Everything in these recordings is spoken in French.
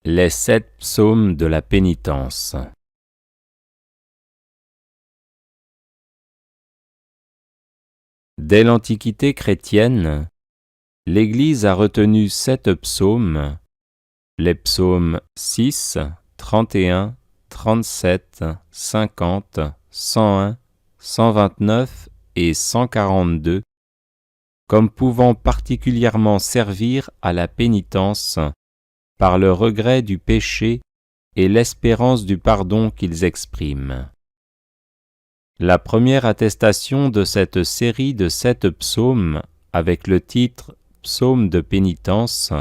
Les 7 psaumes de la pénitence. Dès l'Antiquité chrétienne, l'Église a retenu 7 psaumes, les psaumes 6, 31, 37, 50, 101, 129 et 142, comme pouvant particulièrement servir à la pénitence par le regret du péché et l'espérance du pardon qu'ils expriment. La première attestation de cette série de 7 psaumes, avec le titre « Psaume de pénitence »,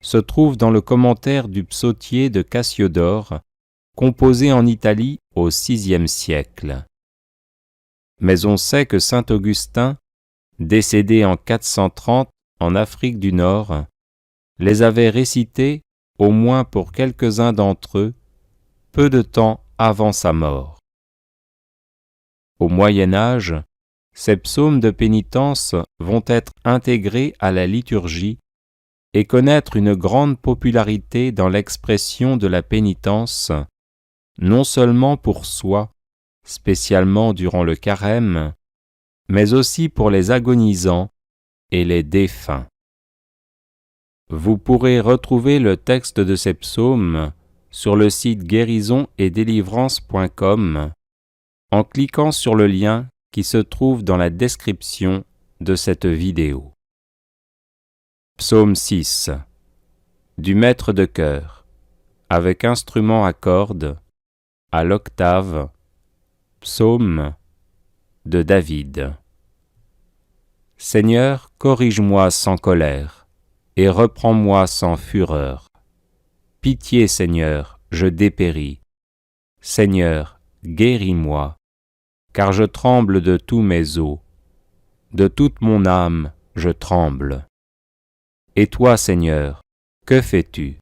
se trouve dans le commentaire du psautier de Cassiodore, composé en Italie au VIe siècle. Mais on sait que saint Augustin, décédé en 430 en Afrique du Nord, les avait récités, au moins pour quelques-uns d'entre eux, peu de temps avant sa mort. Au Moyen Âge, ces psaumes de pénitence vont être intégrés à la liturgie et connaître une grande popularité dans l'expression de la pénitence, non seulement pour soi, spécialement durant le carême, mais aussi pour les agonisants et les défunts. Vous pourrez retrouver le texte de ces psaumes sur le site guérisonetdélivrance.com en cliquant sur le lien qui se trouve dans la description de cette vidéo. Psaume 6. Du maître de chœur, avec instrument à cordes, à l'octave, psaume de David. Seigneur, corrige-moi sans colère, et reprends-moi sans fureur. Pitié, Seigneur, je dépéris. Seigneur, guéris-moi, car je tremble de tous mes os. De toute mon âme, je tremble. Et toi, Seigneur, que fais-tu?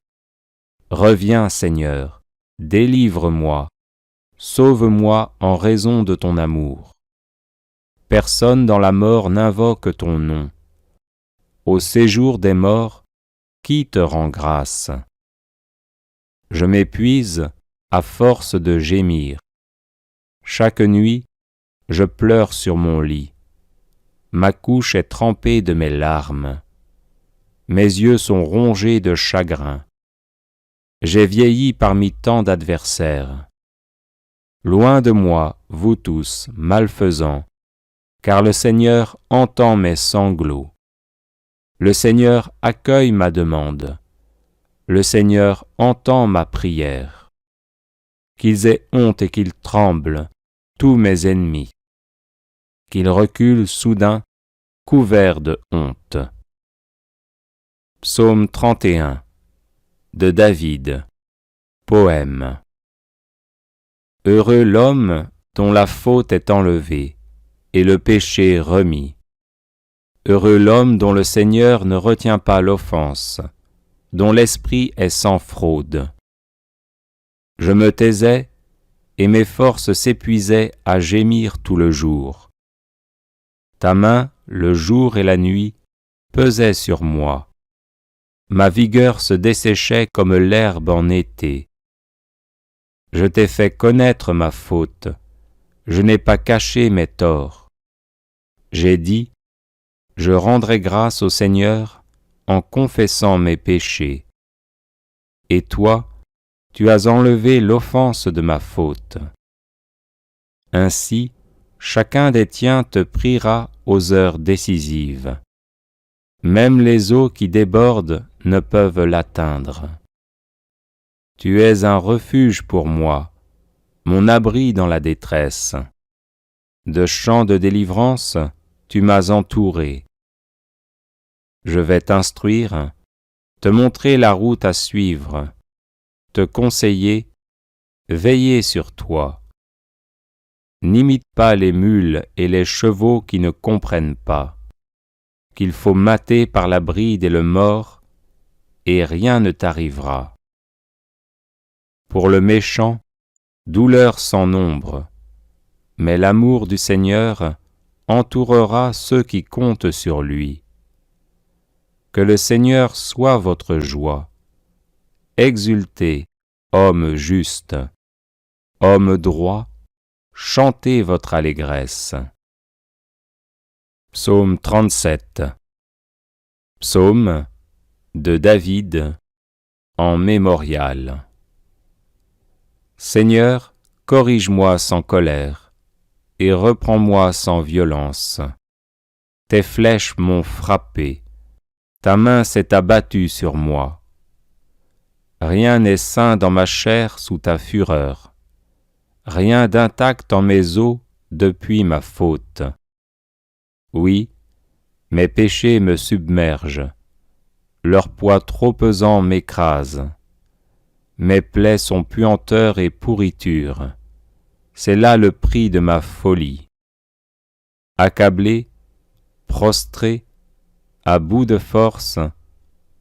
Reviens, Seigneur, délivre-moi, sauve-moi en raison de ton amour. Personne dans la mort n'invoque ton nom. Au séjour des morts, qui te rend grâce? Je m'épuise à force de gémir. Chaque nuit, je pleure sur mon lit. Ma couche est trempée de mes larmes. Mes yeux sont rongés de chagrin. J'ai vieilli parmi tant d'adversaires. Loin de moi, vous tous, malfaisants, car le Seigneur entend mes sanglots. Le Seigneur accueille ma demande. Le Seigneur entend ma prière. Qu'ils aient honte et qu'ils tremblent, tous mes ennemis. Qu'ils reculent soudain, couverts de honte. Psaume 31 de David. Poème. Heureux l'homme dont la faute est enlevée et le péché remis. Heureux l'homme dont le Seigneur ne retient pas l'offense, dont l'esprit est sans fraude. Je me taisais, et mes forces s'épuisaient à gémir tout le jour. Ta main, le jour et la nuit, pesait sur moi. Ma vigueur se desséchait comme l'herbe en été. Je t'ai fait connaître ma faute, je n'ai pas caché mes torts. J'ai dit, je rendrai grâce au Seigneur en confessant mes péchés. Et toi, tu as enlevé l'offense de ma faute. Ainsi, chacun des tiens te priera aux heures décisives. Même les eaux qui débordent ne peuvent l'atteindre. Tu es un refuge pour moi, mon abri dans la détresse. De chants de délivrance, tu m'as entouré. Je vais t'instruire, te montrer la route à suivre, te conseiller, veiller sur toi. N'imite pas les mules et les chevaux qui ne comprennent pas, qu'il faut mater par la bride et le mors, et rien ne t'arrivera. Pour le méchant, douleur sans nombre, mais l'amour du Seigneur entourera ceux qui comptent sur lui. Que le Seigneur soit votre joie. exultez, hommes justes, hommes droits, chantez votre allégresse. Psaume 37. Psaume de David en mémorial. Seigneur, corrige-moi sans colère, et reprends-moi sans violence. Tes flèches m'ont frappé, ta main s'est abattue sur moi. Rien n'est sain dans ma chair sous ta fureur, rien d'intact en mes os depuis ma faute. Oui, mes péchés me submergent, leur poids trop pesant m'écrase. Mes plaies sont puanteur et pourriture, c'est là le prix de ma folie. Accablé, prostré, à bout de force,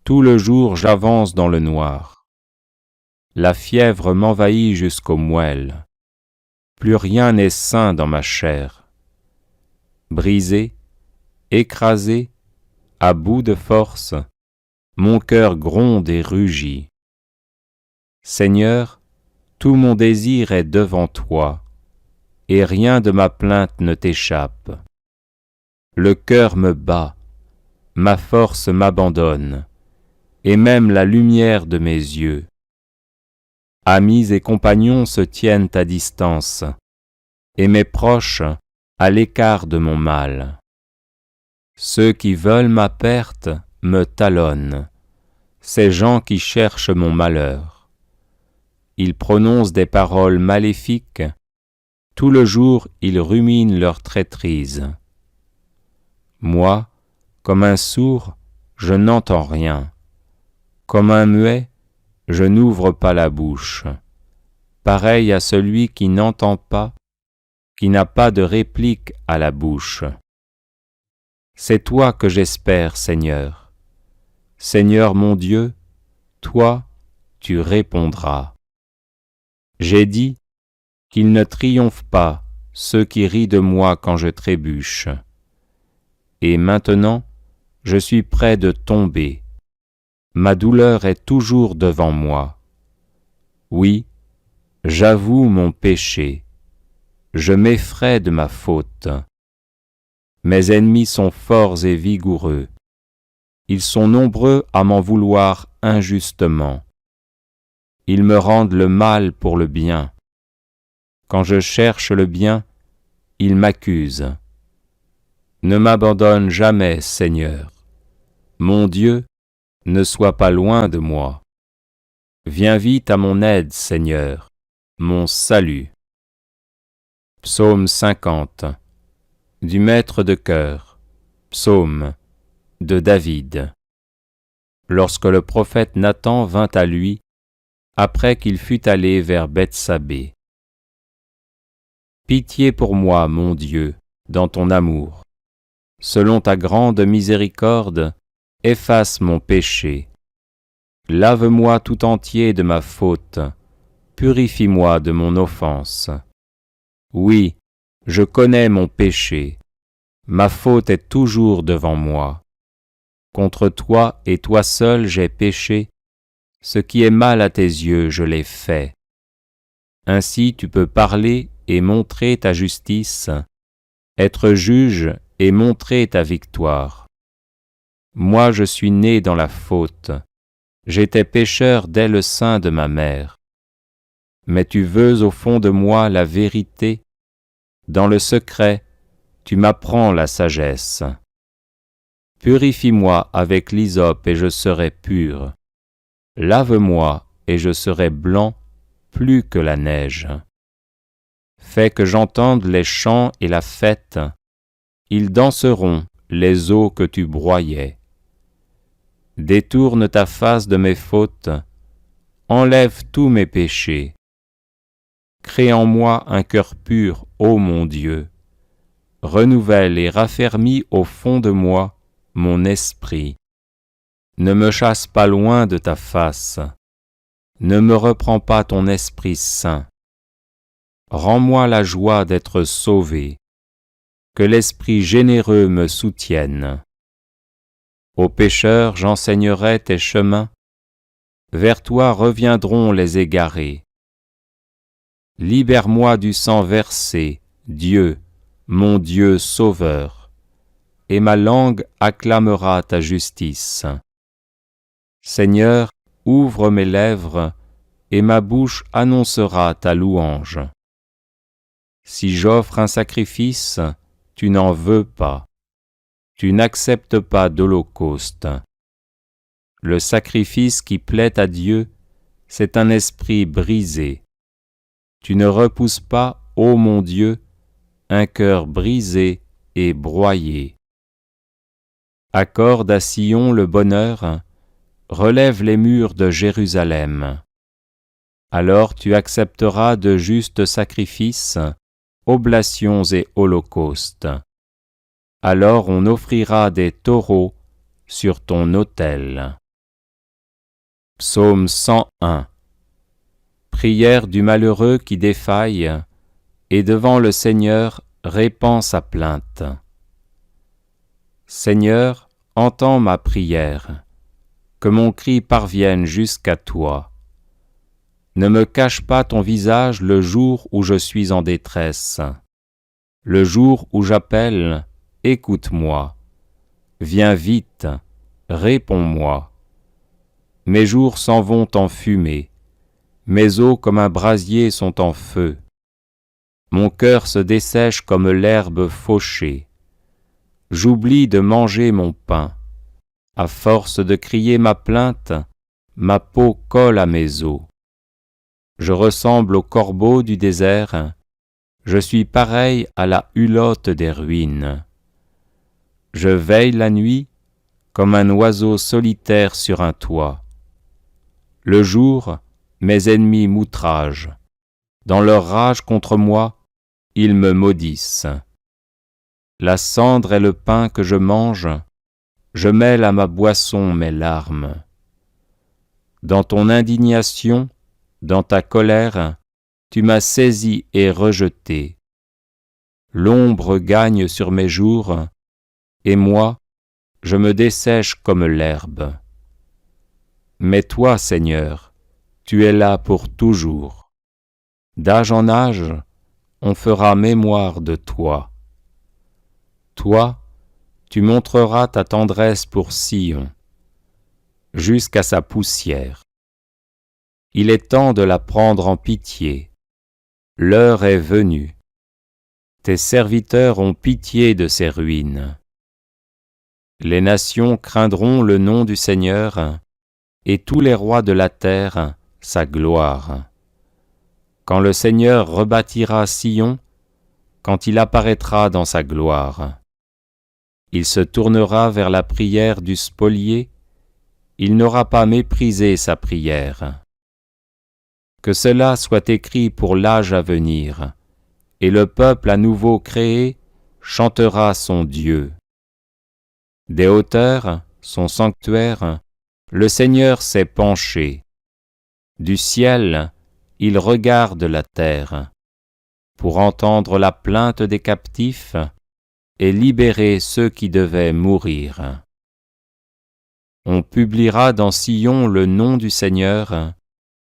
tout le jour j'avance dans le noir. La fièvre m'envahit jusqu'aux moelles, plus rien n'est sain dans ma chair. Brisé, écrasé, à bout de force, mon cœur gronde et rugit. Seigneur, tout mon désir est devant toi, et rien de ma plainte ne t'échappe. Le cœur me bat, ma force m'abandonne, et même la lumière de mes yeux. Amis et compagnons se tiennent à distance, et mes proches à l'écart de mon mal. Ceux qui veulent ma perte me talonnent, ces gens qui cherchent mon malheur. Ils prononcent des paroles maléfiques, tout le jour ils ruminent leur traîtrise. Moi, comme un sourd, je n'entends rien. Comme un muet, je n'ouvre pas la bouche. Pareil à celui qui n'entend pas, qui n'a pas de réplique à la bouche. C'est toi que j'espère, Seigneur. Seigneur mon Dieu, toi, tu répondras. J'ai dit qu'ils ne triomphent pas ceux qui rient de moi quand je trébuche. Et maintenant, je suis près de tomber. Ma douleur est toujours devant moi. Oui, j'avoue mon péché. Je m'effraie de ma faute. Mes ennemis sont forts et vigoureux. Ils sont nombreux à m'en vouloir injustement. Ils me rendent le mal pour le bien. Quand je cherche le bien, ils m'accusent. Ne m'abandonne jamais, Seigneur. Mon Dieu, ne sois pas loin de moi. Viens vite à mon aide, Seigneur, mon salut. Psaume 50. Du maître de chœur. Psaume de David. Lorsque le prophète Nathan vint à lui, après qu'il fut allé vers Bethsabée. Pitié pour moi, mon Dieu, dans ton amour. Selon ta grande miséricorde, efface mon péché. Lave-moi tout entier de ma faute, purifie-moi de mon offense. Oui, je connais mon péché, ma faute est toujours devant moi. Contre toi et toi seul j'ai péché, ce qui est mal à tes yeux je l'ai fait. Ainsi tu peux parler et montrer ta justice, être juge et montrer ta victoire. Moi je suis né dans la faute, j'étais pécheur dès le sein de ma mère. Mais tu veux au fond de moi la vérité, dans le secret, tu m'apprends la sagesse. Purifie-moi avec l'hysope et je serai pur. Lave-moi et je serai blanc plus que la neige. Fais que j'entende les chants et la fête, ils danseront les eaux que tu broyais. Détourne ta face de mes fautes, enlève tous mes péchés. Crée en moi un cœur pur, ô mon Dieu. Renouvelle et raffermis au fond de moi mon esprit. Ne me chasse pas loin de ta face. Ne me reprends pas ton Esprit Saint. Rends-moi la joie d'être sauvé. Que l'Esprit généreux me soutienne. Aux pécheurs j'enseignerai tes chemins. vers toi reviendront les égarés. Libère-moi du sang versé, Dieu, mon Dieu sauveur, et ma langue acclamera ta justice. Seigneur, ouvre mes lèvres, et ma bouche annoncera ta louange. Si j'offre un sacrifice, tu n'en veux pas. Tu n'acceptes pas d'holocauste. Le sacrifice qui plaît à Dieu, c'est un esprit brisé. Tu ne repousses pas, ô mon Dieu, un cœur brisé et broyé. Accorde à Sion le bonheur, relève les murs de Jérusalem. Alors tu accepteras de justes sacrifices, oblations et holocaustes. Alors on offrira des taureaux sur ton autel. Psaume 101. Prière du malheureux qui défaille, et devant le Seigneur répand sa plainte. Seigneur, entends ma prière, que mon cri parvienne jusqu'à toi. Ne me cache pas ton visage le jour où je suis en détresse. Le jour où j'appelle, écoute-moi. Viens vite, réponds-moi. Mes jours s'en vont en fumée, mes os comme un brasier sont en feu. Mon cœur se dessèche comme l'herbe fauchée. J'oublie de manger mon pain. À force de crier ma plainte, ma peau colle à mes os. Je ressemble au corbeau du désert, je suis pareil à la hulotte des ruines. Je veille la nuit comme un oiseau solitaire sur un toit. Le jour, mes ennemis m'outragent. Dans leur rage contre moi, ils me maudissent. La cendre est le pain que je mange, je mêle à ma boisson mes larmes. Dans ton indignation, dans ta colère, tu m'as saisi et rejeté. L'ombre gagne sur mes jours, et moi, je me dessèche comme l'herbe. Mais toi, Seigneur, tu es là pour toujours. D'âge en âge, on fera mémoire de toi. Toi, tu montreras ta tendresse pour Sion, jusqu'à sa poussière. Il est temps de la prendre en pitié. L'heure est venue. Tes serviteurs ont pitié de ces ruines. Les nations craindront le nom du Seigneur, et tous les rois de la terre sa gloire. Quand le Seigneur rebâtira Sion, quand il apparaîtra dans sa gloire. Il se tournera vers la prière du spolié, il n'aura pas méprisé sa prière. Que cela soit écrit pour l'âge à venir, et le peuple à nouveau créé chantera son Dieu. Des hauteurs, son sanctuaire, le Seigneur s'est penché. Du ciel, il regarde la terre, pour entendre la plainte des captifs et libérer ceux qui devaient mourir. On publiera dans Sion le nom du Seigneur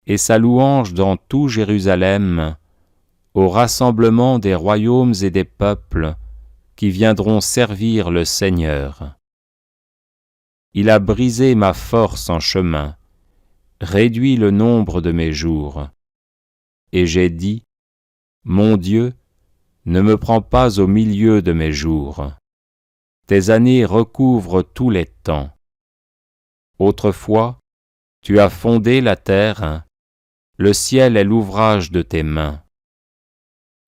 et sa louange dans tout Jérusalem, au rassemblement des royaumes et des peuples qui viendront servir le Seigneur. Il a brisé ma force en chemin, réduit le nombre de mes jours. Et j'ai dit, mon Dieu, ne me prends pas au milieu de mes jours. Tes années recouvrent tous les temps. Autrefois, tu as fondé la terre, le ciel est l'ouvrage de tes mains.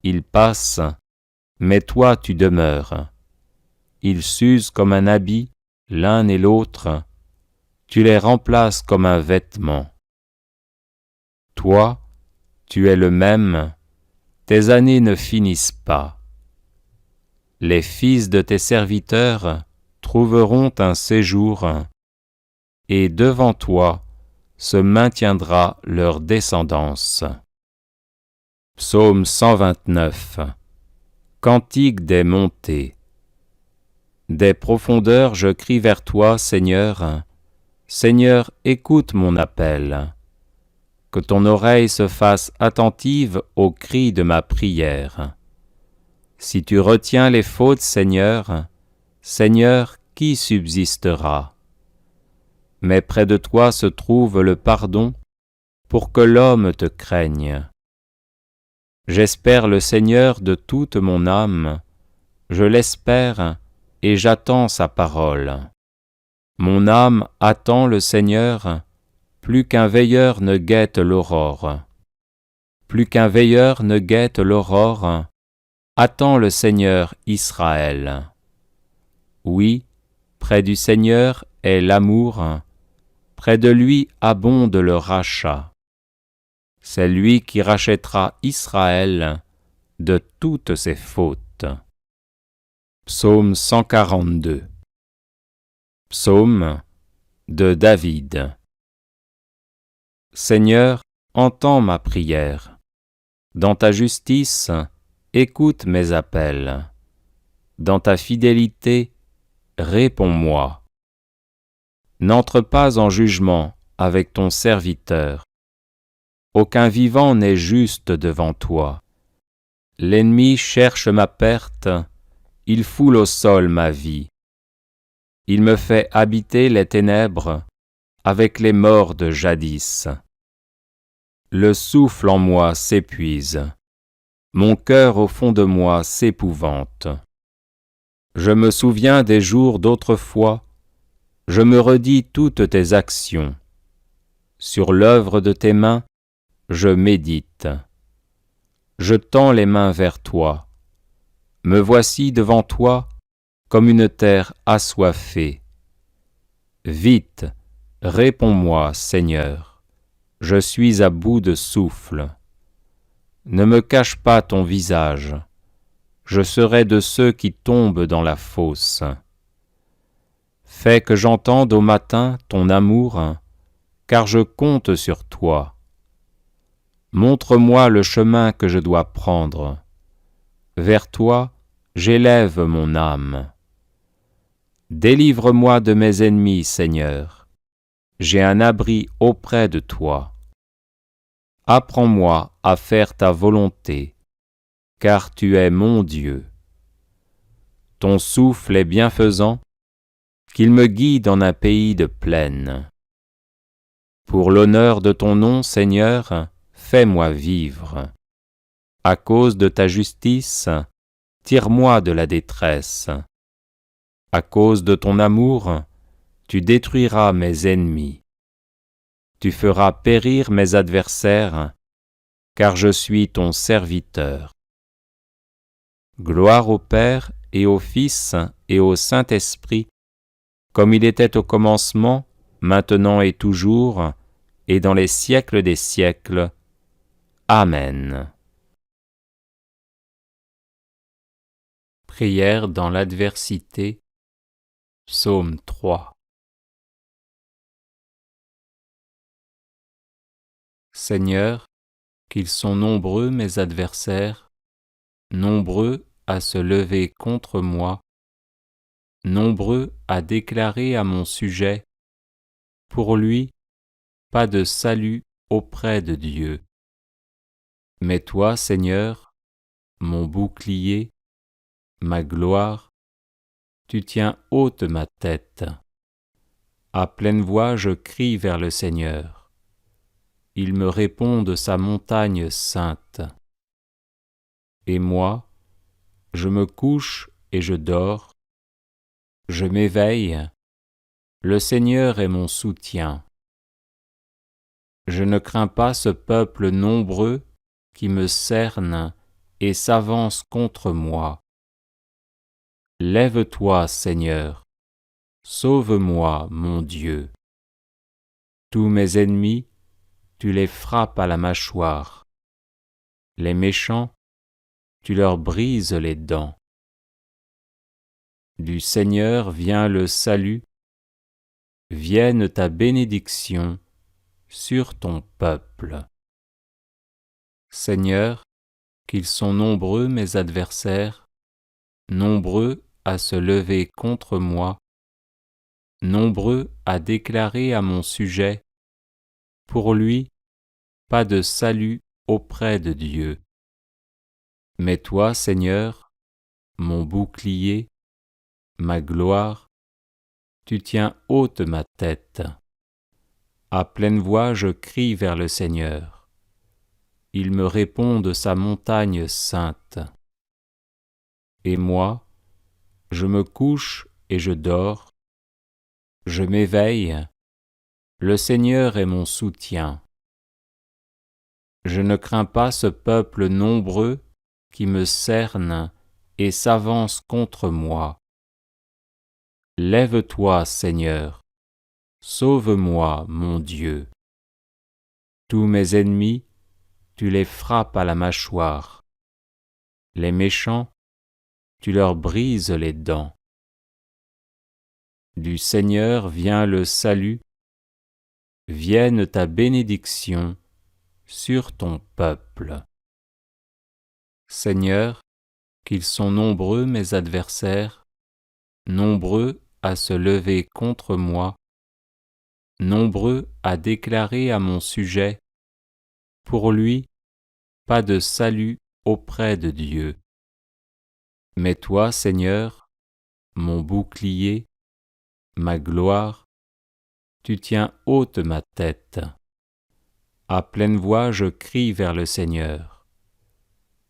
Ils passent, mais toi tu demeures. Ils s'usent comme un habit, l'un et l'autre, tu les remplaces comme un vêtement. Toi, tu es le même, tes années ne finissent pas. Les fils de tes serviteurs trouveront un séjour, et devant toi se maintiendra leur descendance. Psaume 129. Cantique des montées. Des profondeurs je crie vers toi, Seigneur, Seigneur, écoute mon appel. Que ton oreille se fasse attentive aux cris de ma prière. Si tu retiens les fautes, Seigneur, Seigneur, qui subsistera? Mais près de toi se trouve le pardon, pour que l'homme te craigne. J'espère le Seigneur de toute mon âme, je l'espère et j'attends sa parole. Mon âme attend le Seigneur, plus qu'un veilleur ne guette l'aurore. Plus qu'un veilleur ne guette l'aurore, attend le Seigneur Israël. Oui, près du Seigneur est l'amour, près de lui abonde le rachat. C'est lui qui rachètera Israël de toutes ses fautes. Psaume 142. Psaume de David. Seigneur, entends ma prière. Dans ta justice, écoute mes appels. Dans ta fidélité, réponds-moi. N'entre pas en jugement avec ton serviteur. Aucun vivant n'est juste devant toi. L'ennemi cherche ma perte, il foule au sol ma vie. Il me fait habiter les ténèbres avec les morts de jadis. Le souffle en moi s'épuise, mon cœur au fond de moi s'épouvante. Je me souviens des jours d'autrefois, je me redis toutes tes actions. Sur l'œuvre de tes mains, je médite. Je tends les mains vers toi. Me voici devant toi comme une terre assoiffée. Vite, réponds-moi, Seigneur. Je suis à bout de souffle. Ne me cache pas ton visage. Je serai de ceux qui tombent dans la fosse. Fais que j'entende au matin ton amour, car je compte sur toi. Montre-moi le chemin que je dois prendre. Vers toi, j'élève mon âme. Délivre-moi de mes ennemis, Seigneur. J'ai un abri auprès de toi. Apprends-moi à faire ta volonté, car tu es mon Dieu. Ton souffle est bienfaisant, qu'il me guide en un pays de plaine. Pour l'honneur de ton nom, Seigneur, fais-moi vivre. À cause de ta justice, tire-moi de la détresse. À cause de ton amour, tu détruiras mes ennemis. Tu feras périr mes adversaires, car je suis ton serviteur. Gloire au Père et au Fils et au Saint-Esprit, comme il était au commencement, maintenant et toujours, et dans les siècles des siècles. Amen. Prière dans l'adversité. Psaume 3. Seigneur, qu'ils sont nombreux mes adversaires, nombreux à se lever contre moi, nombreux à déclarer à mon sujet, pour lui, pas de salut auprès de Dieu. Mais toi, Seigneur, mon bouclier, ma gloire, tu tiens haute ma tête. À pleine voix, je crie vers le Seigneur. Il me répond de sa montagne sainte. Et moi, je me couche et je dors. Je m'éveille. Le Seigneur est mon soutien. Je ne crains pas ce peuple nombreux qui me cerne et s'avance contre moi. Lève-toi, Seigneur, sauve-moi, mon Dieu. Tous mes ennemis, tu les frappes à la mâchoire. Les méchants, tu leur brises les dents. Du Seigneur vient le salut, vienne ta bénédiction sur ton peuple. Seigneur, qu'ils sont nombreux mes adversaires, nombreux à se lever contre moi, nombreux à déclarer à mon sujet, pour lui, pas de salut auprès de Dieu. Mais toi, Seigneur, mon bouclier, ma gloire, tu tiens haute ma tête. À pleine voix, je crie vers le Seigneur. Il me répond de sa montagne sainte. Et moi, je me couche et je dors. Je m'éveille. Le Seigneur est mon soutien. Je ne crains pas ce peuple nombreux qui me cerne et s'avance contre moi. Lève-toi, Seigneur, sauve-moi, mon Dieu. Tous mes ennemis, tu les frappes à la mâchoire. Les méchants, tu leur brises les dents. Du Seigneur vient le salut, vienne ta bénédiction sur ton peuple. Seigneur, qu'ils sont nombreux mes adversaires, nombreux à se lever contre moi, nombreux à déclarer à mon sujet, pour lui, pas de salut auprès de Dieu. Mais toi, Seigneur, mon bouclier, ma gloire, tu tiens haute ma tête. À pleine voix, je crie vers le Seigneur.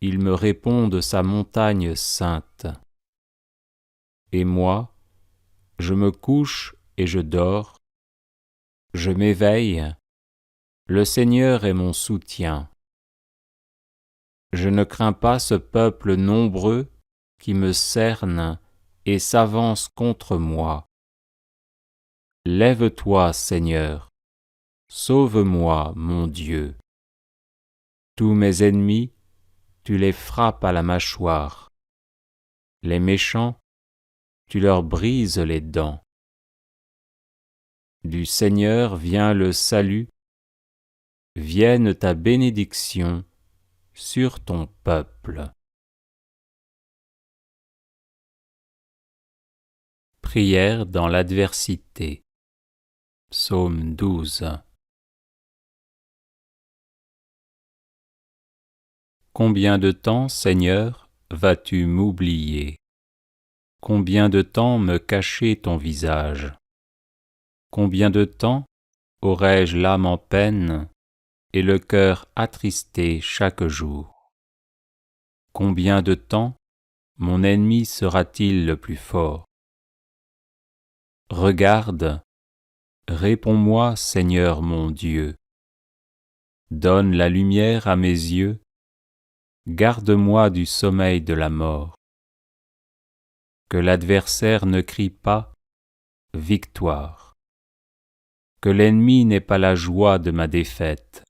Il me répond de sa montagne sainte. Et moi, je me couche et je dors. Je m'éveille. Le Seigneur est mon soutien. Je ne crains pas ce peuple nombreux qui me cerne et s'avance contre moi. Lève-toi, Seigneur, sauve-moi, mon Dieu. Tous mes ennemis, tu les frappes à la mâchoire. Les méchants, tu leur brises les dents. Du Seigneur vient le salut, vienne ta bénédiction sur ton peuple. Prière dans l'adversité. Psaume 12. Combien de temps, Seigneur, vas-tu m'oublier? Combien de temps me cacher ton visage? Combien de temps aurai-je l'âme en peine et le cœur attristé chaque jour? Combien de temps mon ennemi sera-t-il le plus fort? Regarde, réponds-moi, Seigneur mon Dieu. Donne la lumière à mes yeux, garde-moi du sommeil de la mort. Que l'adversaire ne crie pas « Victoire ». Que l'ennemi n'ait pas la joie de ma défaite.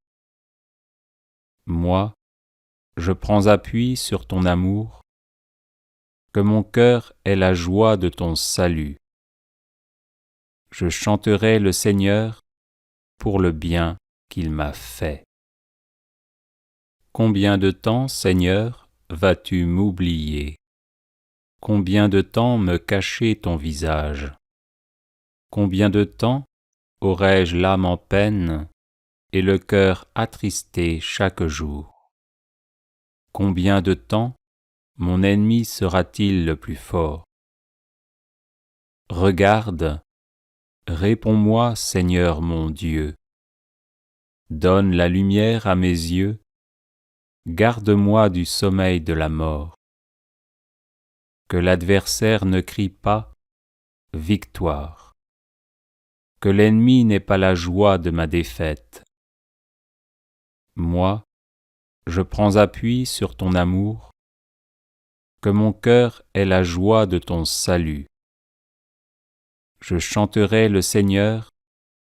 Moi, je prends appui sur ton amour, que mon cœur ait la joie de ton salut. Je chanterai le Seigneur pour le bien qu'il m'a fait. Combien de temps, Seigneur, vas-tu m'oublier? Combien de temps me cacher ton visage? Combien de temps aurai-je l'âme en peine et le cœur attristé chaque jour? Combien de temps mon ennemi sera-t-il le plus fort? Regarde, réponds-moi, Seigneur mon Dieu. Donne la lumière à mes yeux, garde-moi du sommeil de la mort. Que l'adversaire ne crie pas « Victoire ». Que l'ennemi n'ait pas la joie de ma défaite. Moi, je prends appui sur ton amour, que mon cœur ait la joie de ton salut. Je chanterai le Seigneur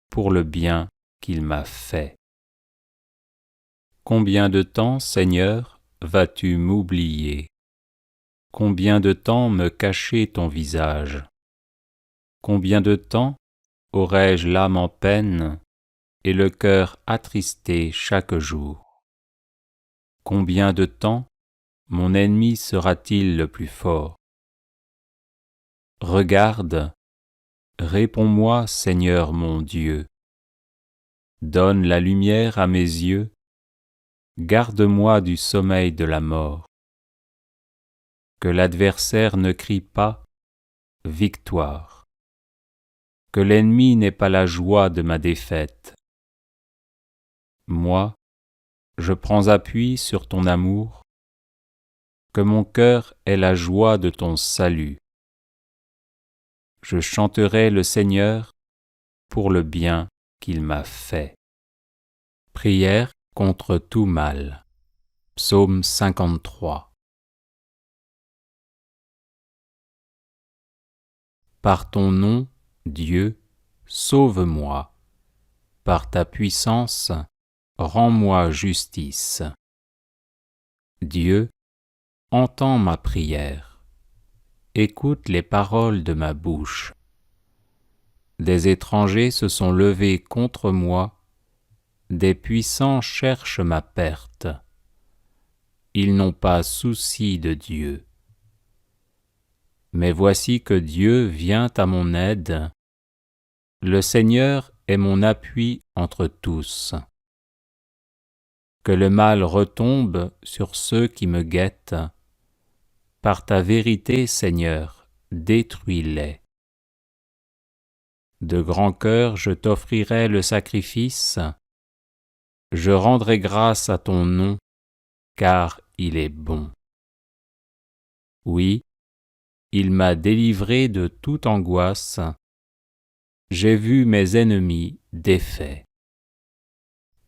pour le bien qu'il m'a fait. Combien de temps, Seigneur, vas-tu m'oublier? Combien de temps me cacher ton visage? Combien de temps aurai-je l'âme en peine et le cœur attristé chaque jour? Combien de temps mon ennemi sera-t-il le plus fort? Regarde, Réponds-moi, Seigneur mon Dieu. Donne la lumière à mes yeux, garde-moi du sommeil de la mort. Que l'adversaire ne crie pas « Victoire ». Que l'ennemi n'ait pas la joie de ma défaite. Moi, je prends appui sur ton amour, que mon cœur ait la joie de ton salut. Je chanterai le Seigneur pour le bien qu'il m'a fait. Prière contre tout mal. Psaume 53. Par ton nom, Dieu, sauve-moi. Par ta puissance, rends-moi justice. Dieu, entends ma prière. Écoute les paroles de ma bouche. Des étrangers se sont levés contre moi, des puissants cherchent ma perte. Ils n'ont pas souci de Dieu. Mais voici que Dieu vient à mon aide. Le Seigneur est mon appui entre tous. Que le mal retombe sur ceux qui me guettent. Par ta vérité, Seigneur, détruis-les. De grand cœur, je t'offrirai le sacrifice. Je rendrai grâce à ton nom, car il est bon. Oui, il m'a délivré de toute angoisse. J'ai vu mes ennemis défaits.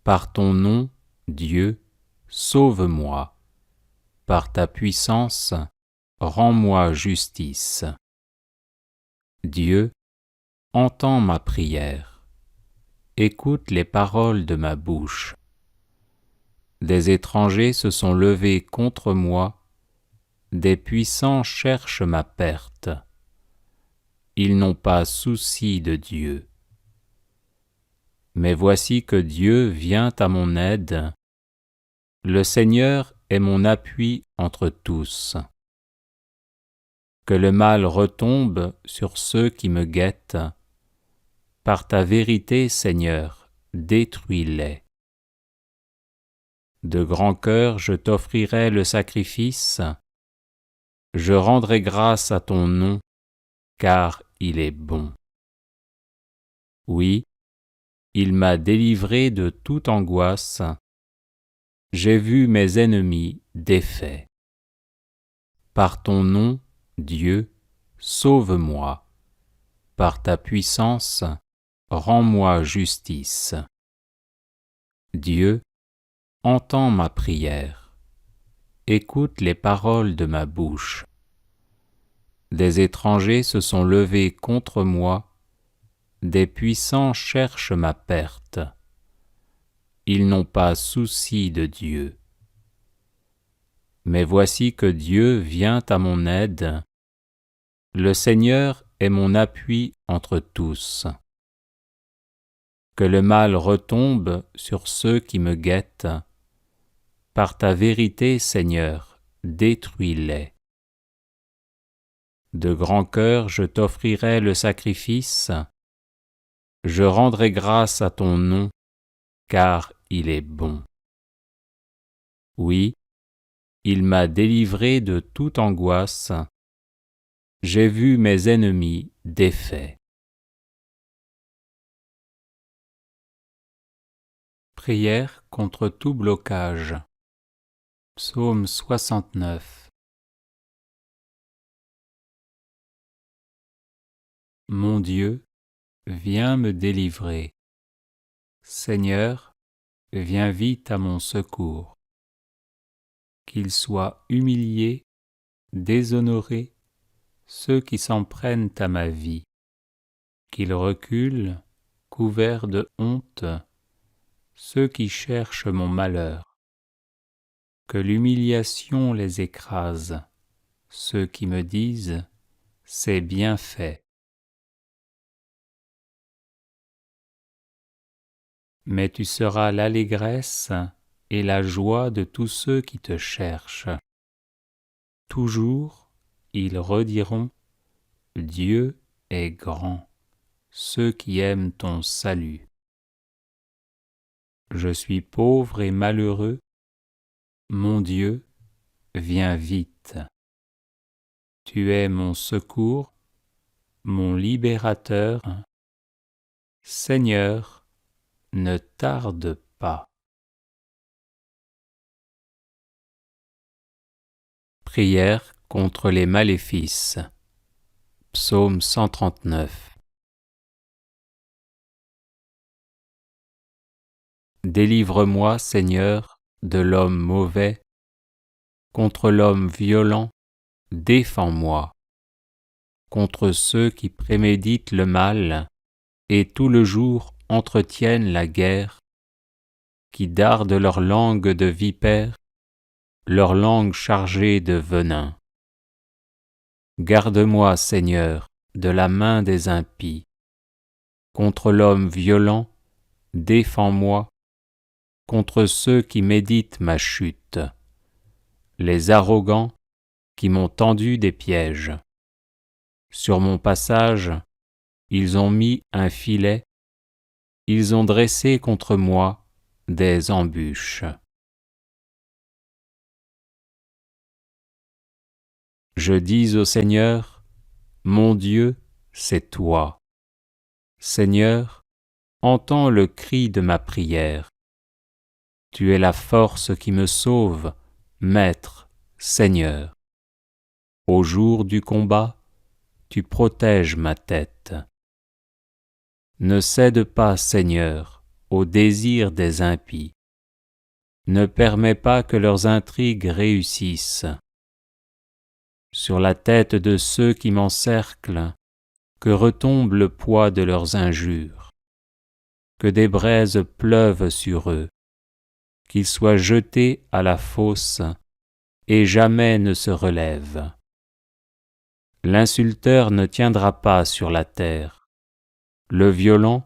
Par ton nom, Dieu, sauve-moi. Par ta puissance, rends-moi justice. Dieu, entends ma prière. Écoute les paroles de ma bouche. Des étrangers se sont levés contre moi, des puissants cherchent ma perte. Ils n'ont pas souci de Dieu. Mais voici que Dieu vient à mon aide. Le Seigneur est mon appui entre tous. Que le mal retombe sur ceux qui me guettent. Par ta vérité, Seigneur, détruis-les. De grand cœur, je t'offrirai le sacrifice. Je rendrai grâce à ton nom, car il est bon. Oui, il m'a délivré de toute angoisse. J'ai vu mes ennemis défaits. Par ton nom, Dieu, sauve-moi. Par ta puissance, rends-moi justice. Dieu, entends ma prière. Écoute les paroles de ma bouche. Des étrangers se sont levés contre moi, des puissants cherchent ma perte. Ils n'ont pas souci de Dieu. Mais voici que Dieu vient à mon aide. Le Seigneur est mon appui entre tous. Que le mal retombe sur ceux qui me guettent. Par ta vérité, Seigneur, détruis-les. De grand cœur, je t'offrirai le sacrifice. Je rendrai grâce à ton nom, car il est bon. Oui, il m'a délivré de toute angoisse. J'ai vu mes ennemis défaits. Prière contre tout blocage. Psaume 69. Mon Dieu, viens me délivrer. Seigneur, viens vite à mon secours. Qu'ils soient humiliés, déshonorés, ceux qui s'en prennent à ma vie. Qu'ils reculent, couverts de honte, ceux qui cherchent mon malheur. Que l'humiliation les écrase, ceux qui me disent « c'est bien fait ». Mais tu seras l'allégresse et la joie de tous ceux qui te cherchent. Toujours, ils rediront « Dieu est grand ». ceux qui aiment ton salut. Je suis pauvre et malheureux, mon Dieu, viens vite. Tu es mon secours, mon libérateur. Seigneur, ne tarde pas. Prière contre les maléfices. Psaume 139. Délivre-moi, Seigneur, de l'homme mauvais. Contre l'homme violent, défends-moi. Contre ceux qui préméditent le mal et tout le jour entretiennent la guerre, qui dardent leur langue de vipère, leur langue chargée de venin. Garde-moi, Seigneur, de la main des impies. Contre l'homme violent, défends-moi. Contre ceux qui méditent ma chute, les arrogants qui m'ont tendu des pièges. Sur mon passage, ils ont mis un filet, ils ont dressé contre moi des embûches. Je dis au Seigneur, mon Dieu, c'est toi. Seigneur, entends le cri de ma prière. Tu es la force qui me sauve, Maître, Seigneur. Au jour du combat, tu protèges ma tête. Ne cède pas, Seigneur, aux désirs des impies. Ne permets pas que leurs intrigues réussissent. Sur la tête de ceux qui m'encerclent, que retombe le poids de leurs injures. Que des braises pleuvent sur eux. Qu'ils soient jetés à la fosse et jamais ne se relèvent. L'insulteur ne tiendra pas sur la terre. Le violent,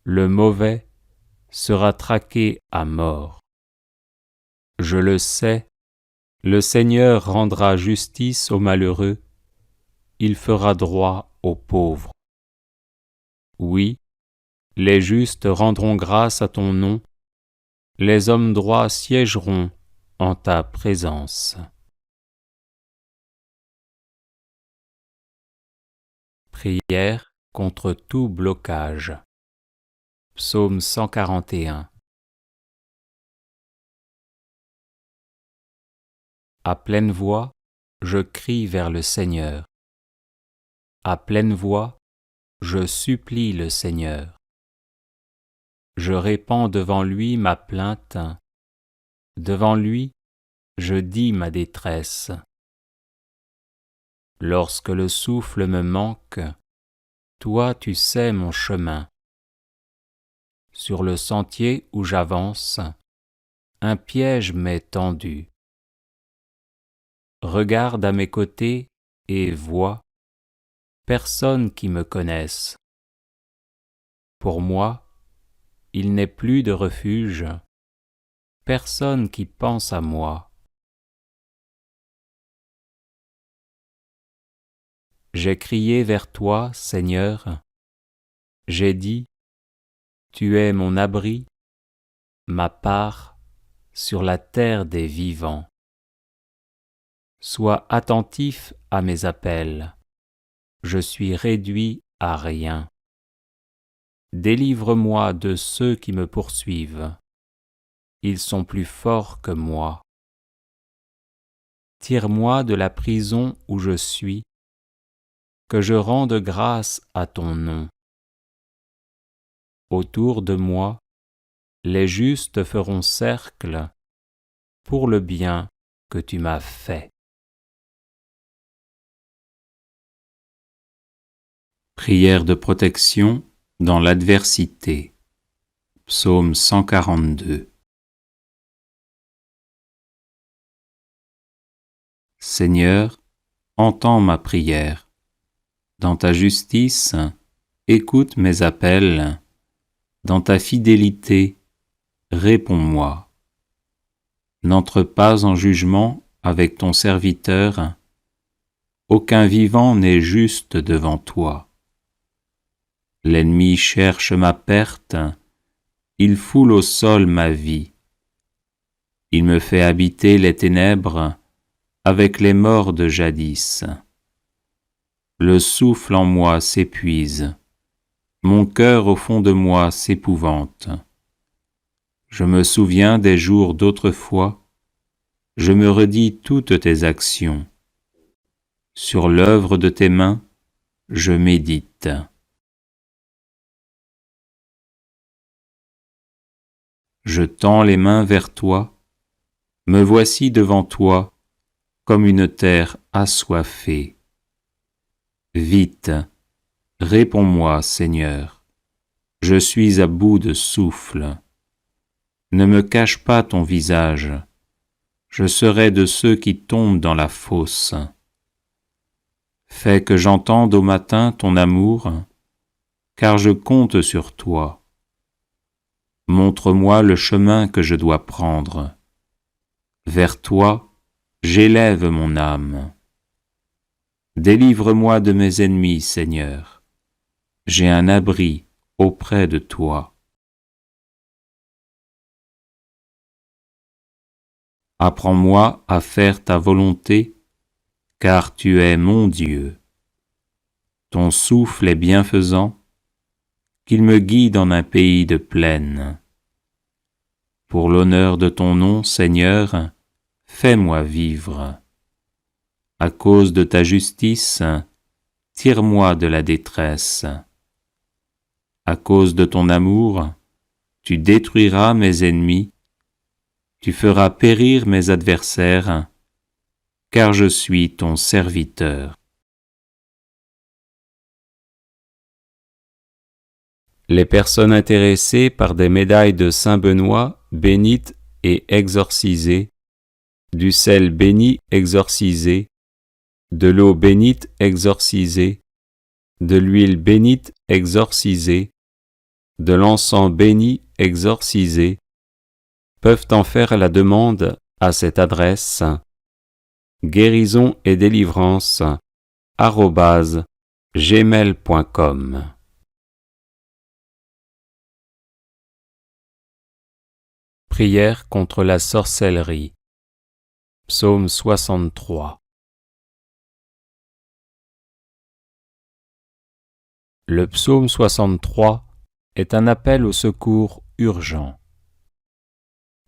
le mauvais, sera traqué à mort. Je le sais, le Seigneur rendra justice aux malheureux, il fera droit aux pauvres. Oui, les justes rendront grâce à ton nom, les hommes droits siégeront en ta présence. Prière contre tout blocage. Psaume 141. À pleine voix, je crie vers le Seigneur. À pleine voix, je supplie le Seigneur. Je répands devant lui ma plainte. Devant lui, je dis ma détresse. Lorsque le souffle me manque, toi tu sais mon chemin. Sur le sentier où j'avance, un piège m'est tendu. Regarde à mes côtés et vois, personne qui me connaisse. Pour moi, il n'est plus de refuge, personne qui pense à moi. J'ai crié vers toi, Seigneur, j'ai dit, tu es mon abri, ma part sur la terre des vivants. Sois attentif à mes appels, je suis réduit à rien. Délivre-moi de ceux qui me poursuivent, ils sont plus forts que moi. Tire-moi de la prison où je suis, que je rende grâce à ton nom. Autour de moi, les justes feront cercle pour le bien que tu m'as fait. Prière de protection dans l'adversité. Psaume 142. Seigneur, entends ma prière. Dans ta justice, écoute mes appels. Dans ta fidélité, réponds-moi. N'entre pas en jugement avec ton serviteur. Aucun vivant n'est juste devant toi. L'ennemi cherche ma perte, il foule au sol ma vie. Il me fait habiter les ténèbres avec les morts de jadis. Le souffle en moi s'épuise, mon cœur au fond de moi s'épouvante. Je me souviens des jours d'autrefois, je me redis toutes tes actions. Sur l'œuvre de tes mains, je médite. Je tends les mains vers toi, me voici devant toi, comme une terre assoiffée. Vite, réponds-moi, Seigneur, je suis à bout de souffle. Ne me cache pas ton visage, je serai de ceux qui tombent dans la fosse. Fais que j'entende au matin ton amour, car je compte sur toi. Montre-moi le chemin que je dois prendre. Vers toi, j'élève mon âme. Délivre-moi de mes ennemis, Seigneur. J'ai un abri auprès de toi. Apprends-moi à faire ta volonté, car tu es mon Dieu. Ton souffle est bienfaisant, qu'il me guide en un pays de plaine. Pour l'honneur de ton nom, Seigneur, fais-moi vivre. À cause de ta justice, tire-moi de la détresse. À cause de ton amour, tu détruiras mes ennemis, tu feras périr mes adversaires, car je suis ton serviteur. Les personnes intéressées par des médailles de Saint Benoît, bénites et exorcisées, du sel béni exorcisé, de l'eau bénite exorcisée, de l'huile bénite exorcisée, de l'encens béni exorcisé, peuvent en faire la demande à cette adresse guérison et délivrance @gmail.com. Prière contre la sorcellerie. Psaume 63. Le psaume 63 est un appel au secours urgent.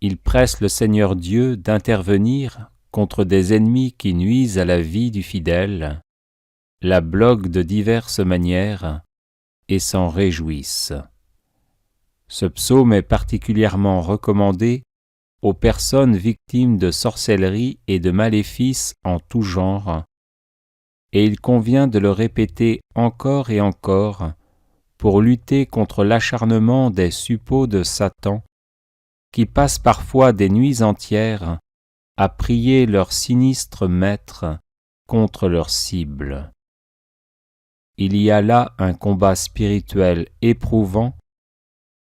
Il presse le Seigneur Dieu d'intervenir contre des ennemis qui nuisent à la vie du fidèle, la bloquent de diverses manières et s'en réjouissent. Ce psaume est particulièrement recommandé aux personnes victimes de sorcellerie et de maléfices en tout genre, et il convient de le répéter encore et encore pour lutter contre l'acharnement des suppôts de Satan qui passent parfois des nuits entières à prier leur sinistre maître contre leur cible. Il y a là un combat spirituel éprouvant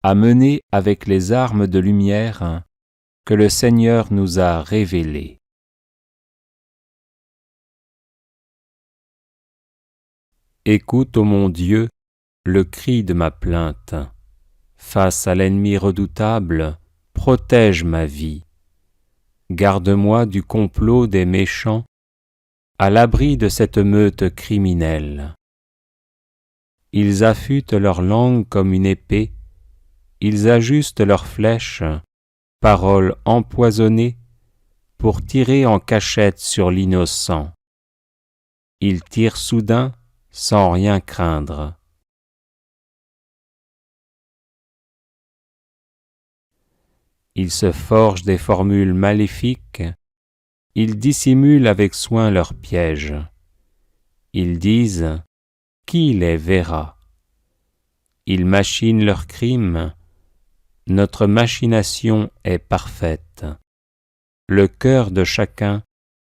à mener avec les armes de lumière que le Seigneur nous a révélées. Écoute, ô mon Dieu, le cri de ma plainte. Face à l'ennemi redoutable, protège ma vie. Garde-moi du complot des méchants, à l'abri de cette meute criminelle. Ils affûtent leur langue comme une épée, ils ajustent leurs flèches, paroles empoisonnées, pour tirer en cachette sur l'innocent. Ils tirent soudain, sans rien craindre. Ils se forgent des formules maléfiques, ils dissimulent avec soin leurs pièges. Ils disent « Qui les verra ?» Ils machinent leurs crimes. Notre machination est parfaite. Le cœur de chacun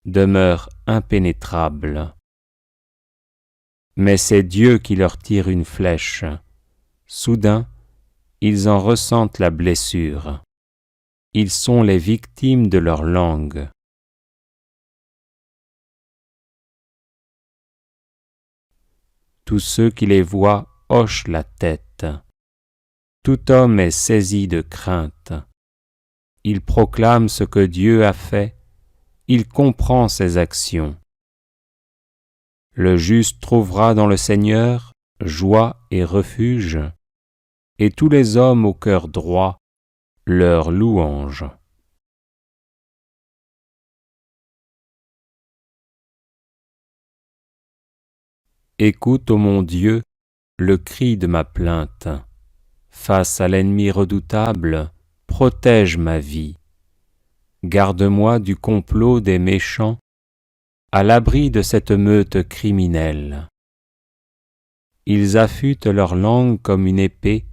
demeure impénétrable. Mais c'est Dieu qui leur tire une flèche. Soudain, ils en ressentent la blessure. Ils sont les victimes de leur langue. Tous ceux qui les voient hoche la tête. Tout homme est saisi de crainte. Il proclame ce que Dieu a fait, il comprend ses actions. Le juste trouvera dans le Seigneur joie et refuge, et tous les hommes au cœur droit leur louange. Écoute, ô mon Dieu, le cri de ma plainte. Face à l'ennemi redoutable, protège ma vie. Garde-moi du complot des méchants, à l'abri de cette meute criminelle. Ils affûtent leur langue comme une épée,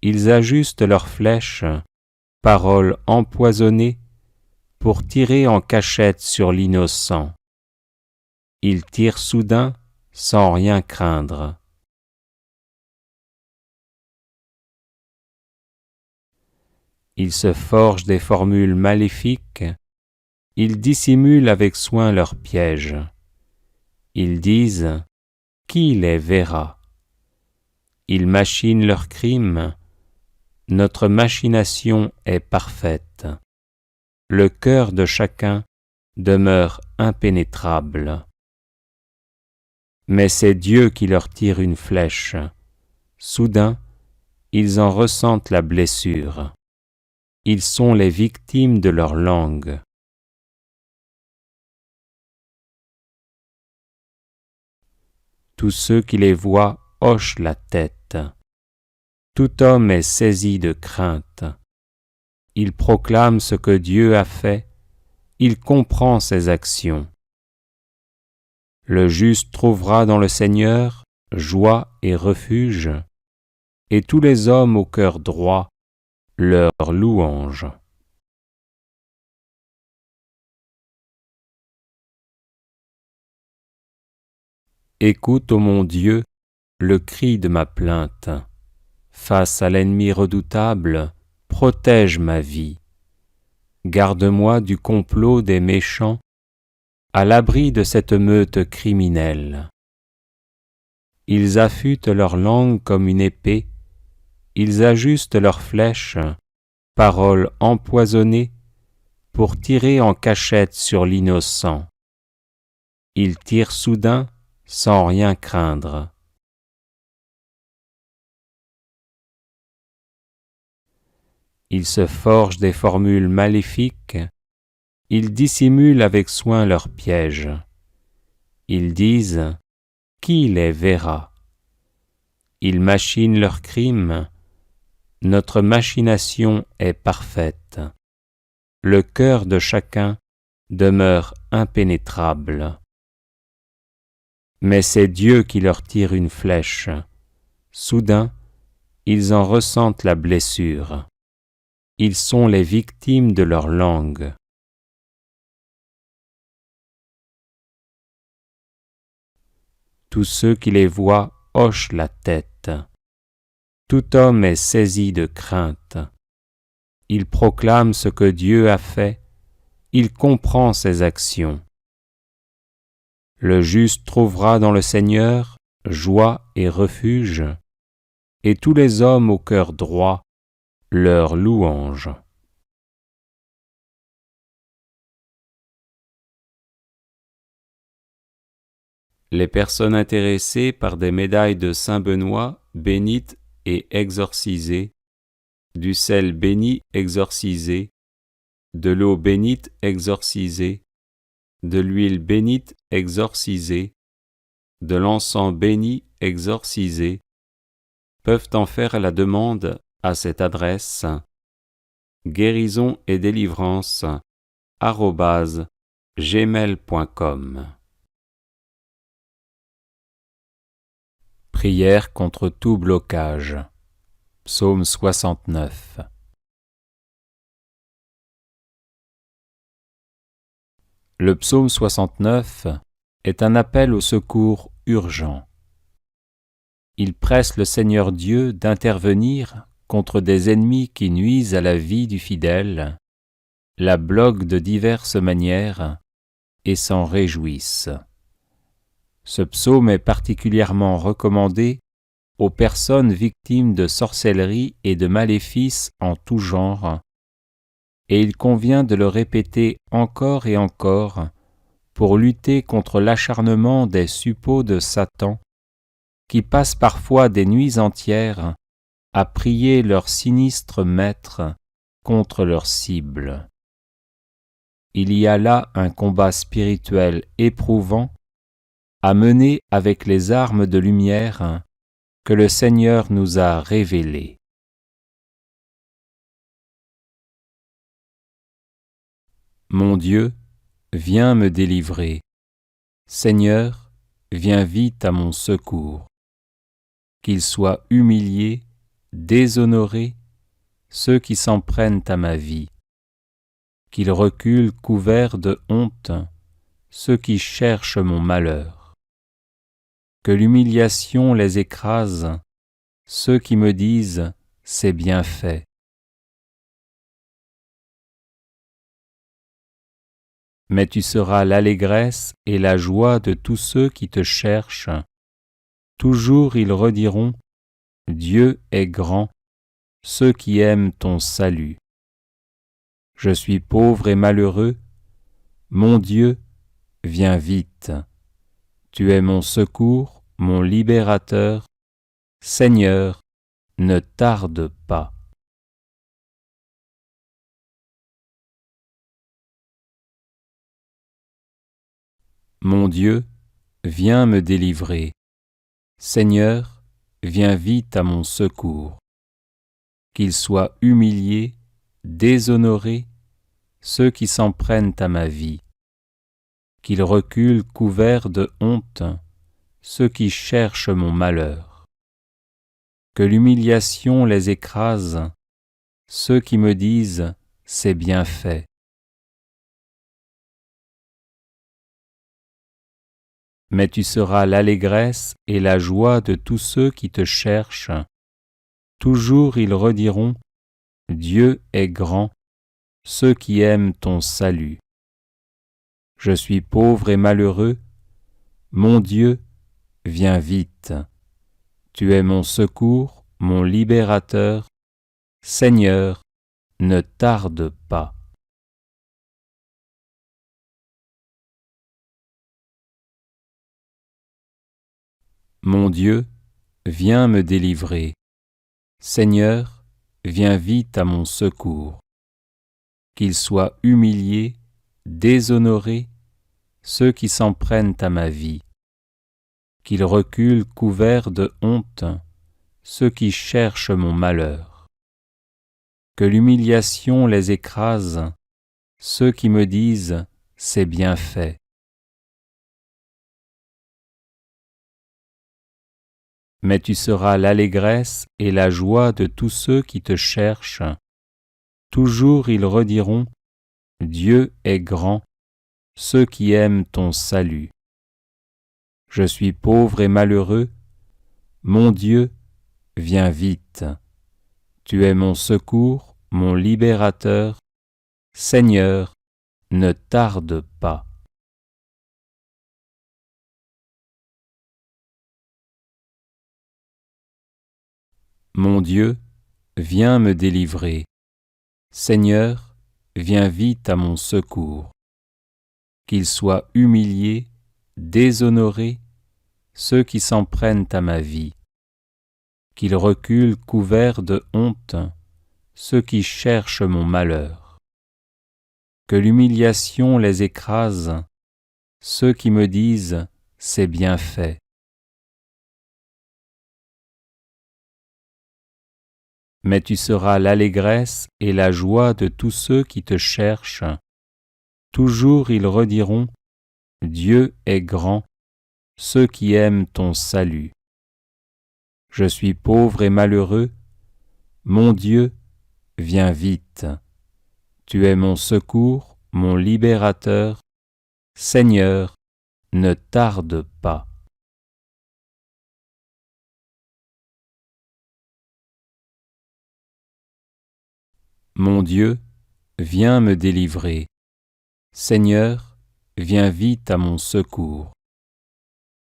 ils ajustent leurs flèches, paroles empoisonnées, pour tirer en cachette sur l'innocent. Ils tirent soudain, sans rien craindre. Ils se forgent des formules maléfiques, ils dissimulent avec soin leurs pièges. Ils disent « Qui les verra ?» Ils machinent leurs crimes, notre machination est parfaite. Le cœur de chacun demeure impénétrable. Mais c'est Dieu qui leur tire une flèche. Soudain, ils en ressentent la blessure. Ils sont les victimes de leur langue. Tous ceux qui les voient hochent la tête. Tout homme est saisi de crainte. Il proclame ce que Dieu a fait, il comprend ses actions. Le juste trouvera dans le Seigneur joie et refuge, et tous les hommes au cœur droit leur louange. Écoute, ô mon Dieu, le cri de ma plainte. Face à l'ennemi redoutable, protège ma vie. Garde-moi du complot des méchants, à l'abri de cette meute criminelle. Ils affûtent leur langue comme une épée, ils ajustent leurs flèches, paroles empoisonnées, pour tirer en cachette sur l'innocent. Ils tirent soudain, sans rien craindre. Ils se forgent des formules maléfiques, ils dissimulent avec soin leurs pièges. Ils disent « Qui les verra ?» Ils machinent leurs crimes, notre machination est parfaite. Le cœur de chacun demeure impénétrable. Mais c'est Dieu qui leur tire une flèche. Soudain, ils en ressentent la blessure. Ils sont les victimes de leur langue. Tous ceux qui les voient hochent la tête. Tout homme est saisi de crainte. Il proclame ce que Dieu a fait, il comprend ses actions. Le juste trouvera dans le Seigneur joie et refuge, et tous les hommes au cœur droit leur louange. Les personnes intéressées par des médailles de Saint Benoît bénites et exorcisées, du sel béni exorcisé, de l'eau bénite exorcisée, de l'huile bénite exorcisée, de l'encens béni exorcisé, peuvent en faire la demande à cette adresse guérisonetdélivrance@gmail.com. Prière contre tout blocage. Psaume 69. Le psaume 69 est un appel au secours urgent. Il presse le Seigneur Dieu d'intervenir contre des ennemis qui nuisent à la vie du fidèle, la bloquent de diverses manières et s'en réjouissent. Ce psaume est particulièrement recommandé aux personnes victimes de sorcellerie et de maléfices en tout genre, et il convient de le répéter encore et encore pour lutter contre l'acharnement des suppôts de Satan, qui passent parfois des nuits entières à prier leur sinistre maître contre leur cible. Il y a là un combat spirituel éprouvant à mener avec les armes de lumière que le Seigneur nous a révélées. Mon Dieu, viens me délivrer. Seigneur, viens vite à mon secours. Qu'ils soient humiliés, déshonorés, ceux qui s'en prennent à ma vie. Qu'ils reculent couverts de honte, ceux qui cherchent mon malheur. Que l'humiliation les écrase, ceux qui me disent « c'est bien fait ». Mais tu seras l'allégresse et la joie de tous ceux qui te cherchent. Toujours ils rediront « Dieu est grand », ceux qui aiment ton salut. Je suis pauvre et malheureux, mon Dieu, viens vite. Tu es mon secours, mon libérateur. Seigneur, ne tarde pas. Mon Dieu, viens me délivrer. Seigneur, viens vite à mon secours. Qu'ils soient humiliés, déshonorés, ceux qui s'en prennent à ma vie. Qu'ils reculent couverts de honte, ceux qui cherchent mon malheur. Que l'humiliation les écrase, ceux qui me disent « c'est bien fait ». Mais tu seras l'allégresse et la joie de tous ceux qui te cherchent. Toujours ils rediront « Dieu est grand », ceux qui aiment ton salut. Je suis pauvre et malheureux, mon Dieu, viens vite. Tu es mon secours, mon libérateur. Seigneur, ne tarde pas. Mon Dieu, viens me délivrer. Seigneur, viens vite à mon secours. Qu'ils soient humiliés, déshonorés, ceux qui s'en prennent à ma vie. Qu'ils reculent couverts de honte, ceux qui cherchent mon malheur. Que l'humiliation les écrase, ceux qui me disent « c'est bien fait ». Mais tu seras l'allégresse et la joie de tous ceux qui te cherchent. Toujours ils rediront « Dieu est grand », ceux qui aiment ton salut. Je suis pauvre et malheureux, mon Dieu, viens vite. Tu es mon secours, mon libérateur. Seigneur, ne tarde pas. Mon Dieu, viens me délivrer. Seigneur, viens vite à mon secours. Qu'ils soient humiliés, déshonorés, ceux qui s'en prennent à ma vie. Qu'ils reculent couverts de honte, ceux qui cherchent mon malheur. Que l'humiliation les écrase, ceux qui me disent « c'est bien fait ». Mais tu seras l'allégresse et la joie de tous ceux qui te cherchent. Toujours ils rediront « Dieu est grand », ceux qui aiment ton salut. Je suis pauvre et malheureux, mon Dieu, viens vite. Tu es mon secours, mon libérateur. Seigneur, ne tarde pas. Mon Dieu, viens me délivrer. Seigneur, viens vite à mon secours.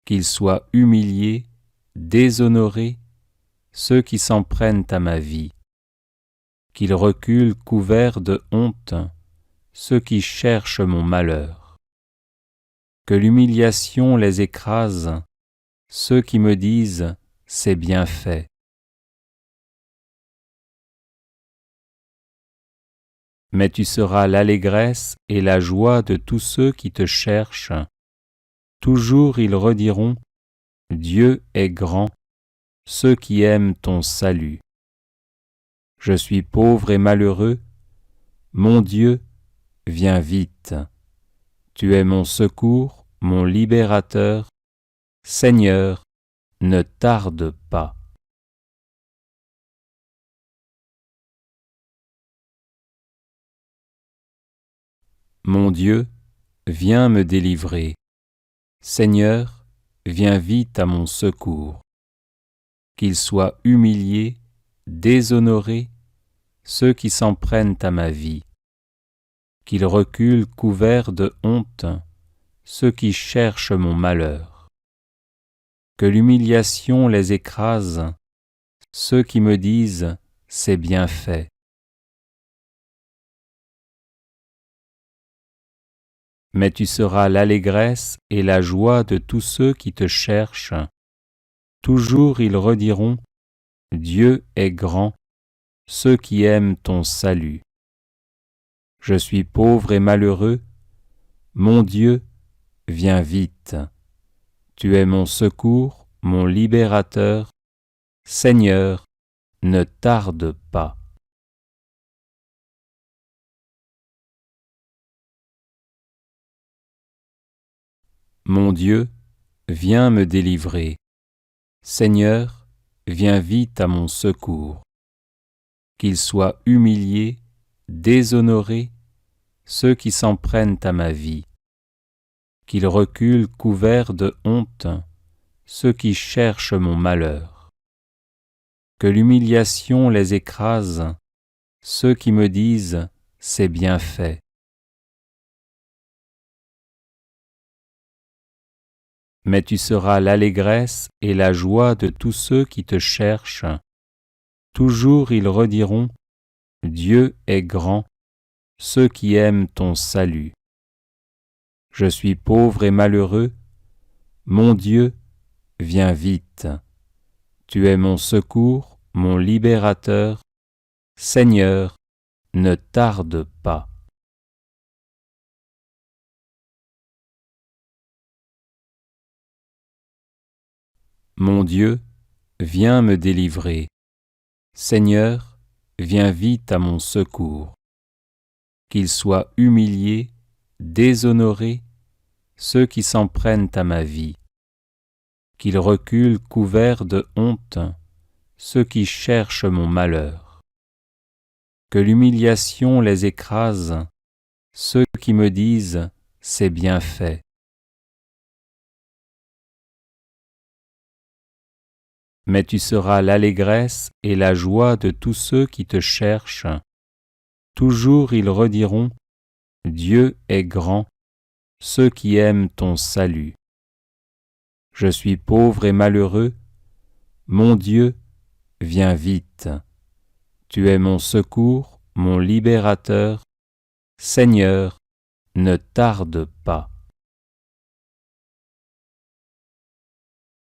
Qu'ils soient humiliés, déshonorés, ceux qui s'en prennent à ma vie, qu'ils reculent couverts de honte, ceux qui cherchent mon malheur. Que l'humiliation les écrase, ceux qui me disent « c'est bien fait ». Mais tu seras l'allégresse et la joie de tous ceux qui te cherchent. Toujours ils rediront « Dieu est grand », ceux qui aiment ton salut. Je suis pauvre et malheureux, mon Dieu, viens vite. Tu es mon secours, mon libérateur. Seigneur, ne tarde pas. Mon Dieu, viens me délivrer. Seigneur, viens vite à mon secours. Qu'ils soient humiliés, déshonorés, ceux qui s'en prennent à ma vie. Qu'ils reculent couverts de honte, ceux qui cherchent mon malheur. Que l'humiliation les écrase, ceux qui me disent « c'est bien fait ». Mais tu seras l'allégresse et la joie de tous ceux qui te cherchent. Toujours ils rediront « Dieu est grand », ceux qui aiment ton salut. Je suis pauvre et malheureux, mon Dieu, viens vite. Tu es mon secours, mon libérateur. Seigneur, ne tarde pas. Mon Dieu, viens me délivrer. Seigneur, viens vite à mon secours. Qu'ils soient humiliés, déshonorés, ceux qui s'en prennent à ma vie. Qu'ils reculent couverts de honte, ceux qui cherchent mon malheur. Que l'humiliation les écrase, ceux qui me disent « c'est bien fait ». Mais tu seras l'allégresse et la joie de tous ceux qui te cherchent. Toujours ils rediront « Dieu est grand », ceux qui aiment ton salut. Je suis pauvre et malheureux, mon Dieu, viens vite. Tu es mon secours, mon libérateur. Seigneur, ne tarde pas. Mon Dieu, viens me délivrer. Seigneur, viens vite à mon secours. Qu'ils soient humiliés, déshonorés, ceux qui s'en prennent à ma vie. Qu'ils reculent couverts de honte, ceux qui cherchent mon malheur. Que l'humiliation les écrase, ceux qui me disent « c'est bien fait ». Mais tu seras l'allégresse et la joie de tous ceux qui te cherchent. Toujours ils rediront « Dieu est grand », ceux qui aiment ton salut. Je suis pauvre et malheureux, mon Dieu, viens vite. Tu es mon secours, mon libérateur. Seigneur, ne tarde pas.